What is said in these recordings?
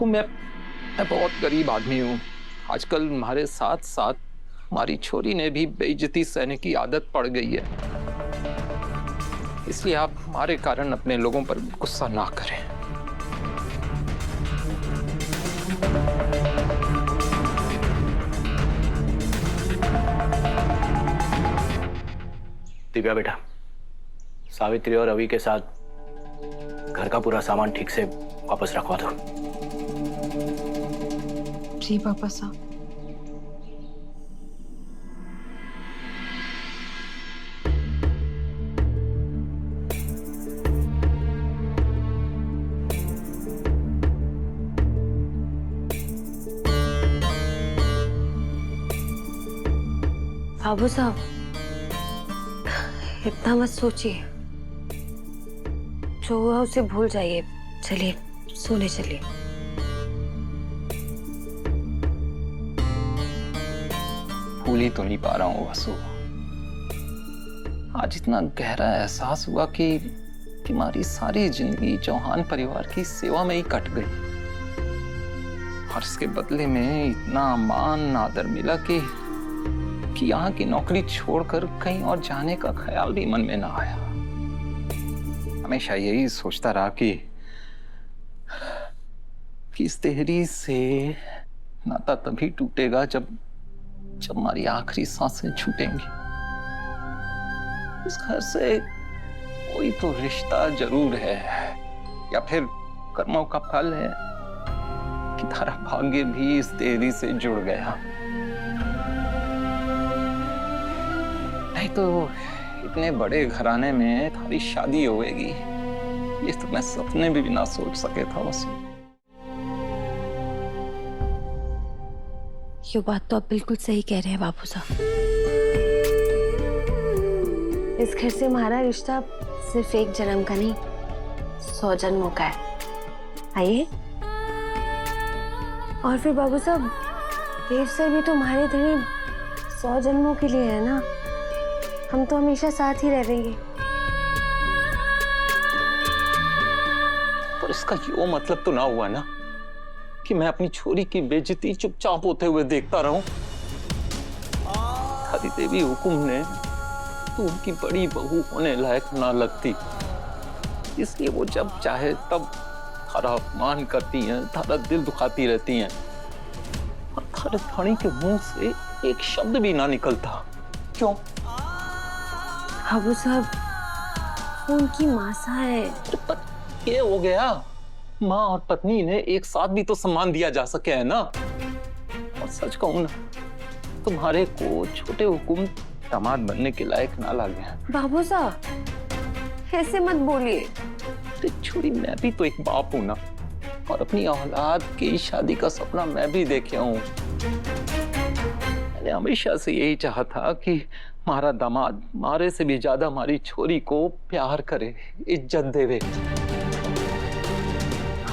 देखो मैं बहुत गरीब आदमी हूँ। आजकल हमारे साथ साथ हमारी छोरी ने भी बेइज्जती सहने की आदत पड़ गई है, इसलिए आप हमारे कारण अपने लोगों पर गुस्सा ना करें। दिव्या बेटा, सावित्री और रवि के साथ घर का पूरा सामान ठीक से वापस रखवा दो। जी पापा साहब। बाबू साहब, इतना मत सोचिए, जो हुआ उसे भूल जाइए। चलिए सोने चलिए। भूल ही तो नहीं पा रहा हूँ वसु। आज इतना गहरा एहसास हुआ कि हमारी सारी जिंदगी चौहान परिवार की सेवा में ही कट गई, और इसके बदले में इतना मान आदर मिला कि यहाँ की नौकरी छोड़कर कहीं और जाने का ख्याल भी मन में ना आया। हमेशा यही सोचता रहा कि इस देहरी से नाता तभी टूटेगा जब हमारी आखिरी सांसें छूटेंगी। इस घर से कोई तो रिश्ता जरूर है, या फिर कर्मों का फल है कि तारा भाग्य भी इस देहरी से जुड़ गया। नहीं तो इतने बड़े घराने में थारी शादी होएगी, ये तो मैं सपने भी ना सोच सके था वसु। ये बात तो आप बिल्कुल सही कह रहे हैं बाबू साहब। इस घर से हमारा रिश्ता सिर्फ एक जन्म का नहीं, 100 जन्मों का है। आइए। और फिर बाबू साहब, देव सर भी तो हमारे धनी 100 जन्मों के लिए है ना। हम तो हमेशा साथ ही रहेंगे। पर इसका यो मतलब तो ना हुआ ना कि मैं अपनी छोरी की बेइज्जती चुपचाप होते हुए देखता रहूं। हरी देवी हुकुम ने तो उनकी बड़ी बहू होने लायक ना लगती, इसलिए वो जब चाहे तब थारा अपमान करती हैं, थारा दिल दुखाती रहती हैं, और थारे थानी के मुंह से एक शब्द भी ना निकलता। क्यों? बाबू साहब, वो उनकी मासा है। पर ये हो गया, माँ और पत्नी ने एक साथ भी तो सम्मान दिया जा सके है ना। और सच कहूं ना, तुम्हारे को छोटे हुकुम दामाद बनने के लायक ना लगे हैं। बाबू साहब, ऐसे मत बोलिए। छोरी, मैं भी तो एक बाप हूं ना, और अपनी औलाद की शादी का सपना मैं भी देखे हूं। मैंने हमेशा से यही चाहा था कि हमारा दामाद हमारे से भी ज्यादा हमारी छोरी को प्यार करे, इज्जत देवे।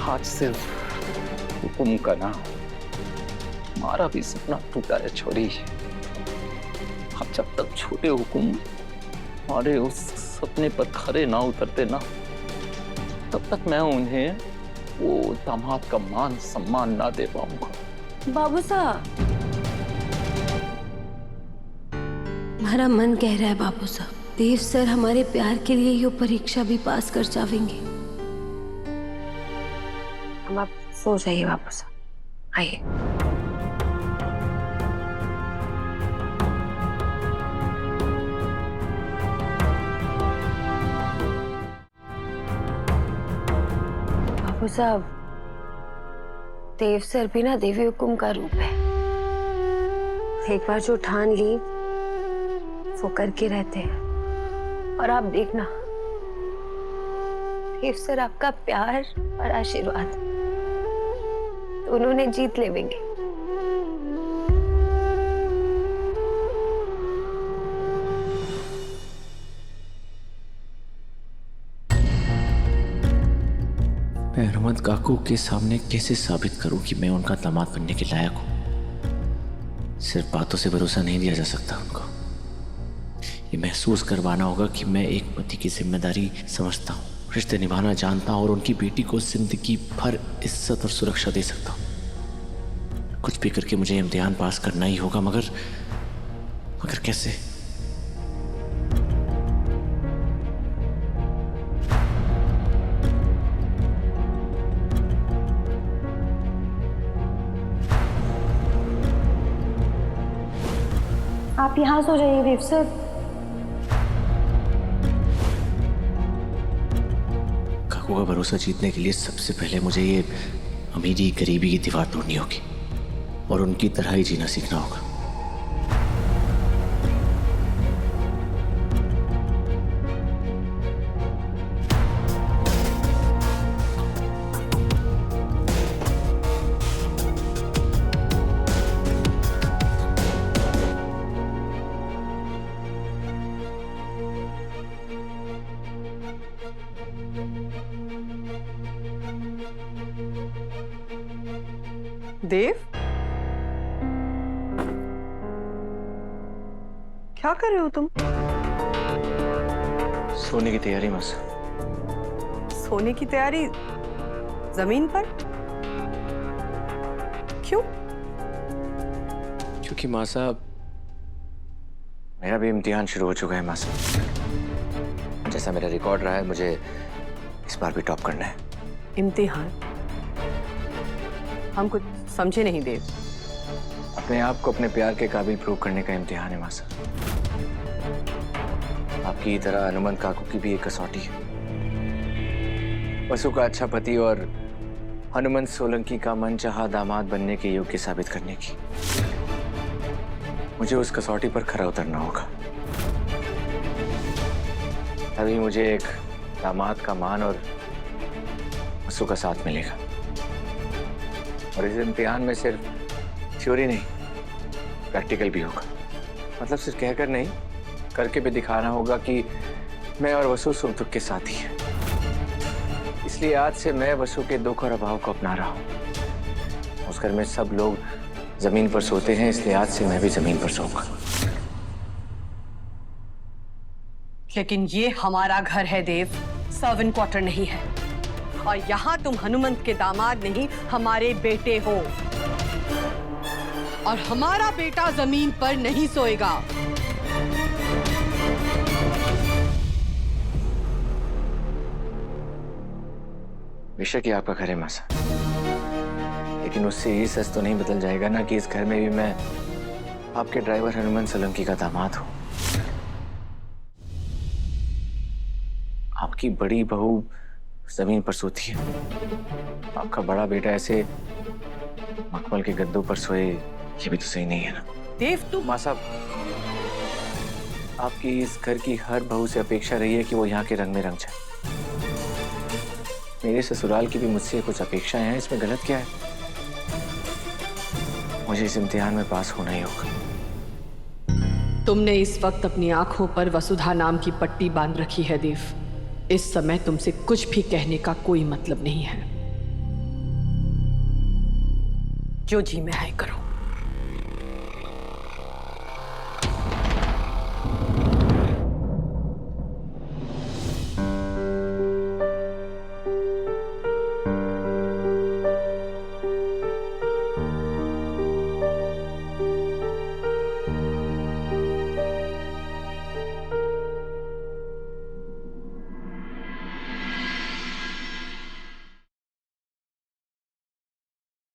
आज सिर्फ हुकुम का ना, हमारा भी सपना टूटा है छोरी। अब जब तक छोटे हुकुम हमारे उस सपने पर खरे ना उतरते ना, तब तक मैं उन्हें वो दामाद का मान सम्मान ना दे पाऊंगा। बाबू साहब, हमारा मन कह रहा है बाबू साहब, देव सर हमारे प्यार के लिए ये परीक्षा भी पास कर जाएंगे। हम आप सो जाइए बाबू साहब। आइए। बाबू साहब, देव सर भी ना देवी हुकुम का रूप है। एक बार जो ठान ली वो करके रहते हैं। और आप देखना, देव सर आपका प्यार और आशीर्वाद तो उन्होंने जीत लेंगे। मैं अहमद काकू के सामने कैसे साबित करूं कि मैं उनका दामाद बनने के लायक हूं। सिर्फ बातों से भरोसा नहीं दिया जा सकता उनको। ये महसूस करवाना होगा कि मैं एक पति की जिम्मेदारी समझता हूँ। रिश्ते निभाना जानता हूं और उनकी बेटी को जिंदगी भर इज्जत और सुरक्षा दे सकता हूं। कुछ भी करके मुझे इम्तिहान पास करना ही होगा, मगर कैसे? आप यहाँ सो जाइए देव सर। काकू का भरोसा जीतने के लिए सबसे पहले मुझे ये अमीरी गरीबी की दीवार तोड़नी होगी और उनकी तरह ही जीना सीखना होगा। देव, क्या कर रहे हो तुम? सोने की तैयारी बस। सोने की तैयारी जमीन पर? क्यों? क्योंकि माँ साहब, मेरा भी इम्तिहान शुरू हो चुका है माँ साहब। जैसा मेरा रिकॉर्ड रहा है, मुझे इस बार भी टॉप करना है। इम्तिहान? हम कुछ समझे नहीं देव। अपने आप को अपने प्यार के काबिल प्रूव करने का इम्तिहान है माँ साहब। आपकी तरह हनुमंत काकू की भी एक कसौटी है। वसु का अच्छा पति और हनुमंत सोलंकी का मनचाहा दामाद बनने के योग्य साबित करने की। मुझे उस कसौटी पर खरा उतरना होगा, तभी मुझे एक दामाद का मान और वसु का साथ मिलेगा। और इस इम्तिहान में सिर्फ थ्योरी नहीं, प्रैक्टिकल भी होगा। मतलब सिर्फ कहकर नहीं, करके भी दिखाना होगा कि मैं और वसु सुख दुख के साथी हैं। इसलिए आज से मैं वसु के दुख और अभाव को अपना रहा हूं। उस घर में सब लोग जमीन पर सोते हैं, इसलिए आज से मैं भी जमीन पर सोऊंगा। लेकिन ये हमारा घर है देव, सर्वेंट क्वार्टर नहीं है। और यहाँ तुम हनुमंत के दामाद नहीं, हमारे बेटे हो। और हमारा बेटा जमीन पर नहीं सोएगा। बेशक ये आपका घर है माँ साहब, लेकिन उससे ये सच तो नहीं बदल जाएगा ना कि इस घर में भी मैं आपके ड्राइवर हनुमंत सोलंकी का दामाद हूं। आपकी बड़ी बहू जमीन पर सोती है, आपका बड़ा बेटा ऐसे मखमल के गद्दों पर सोए, ये भी तो सही नहीं है ना। देव तू माँ साहब, आपकी इस घर की हर बहू से अपेक्षा रही है कि वो यहाँ के रंग में रंग जाए। मेरे ससुराल की भी मुझसे कुछ अपेक्षाएं हैं, इसमें गलत क्या है? मुझे इस इम्तिहान में पास होना ही होगा। तुमने इस वक्त अपनी आंखों पर वसुधा नाम की पट्टी बांध रखी है देव। इस समय तुमसे कुछ भी कहने का कोई मतलब नहीं है। जो जी में है करो।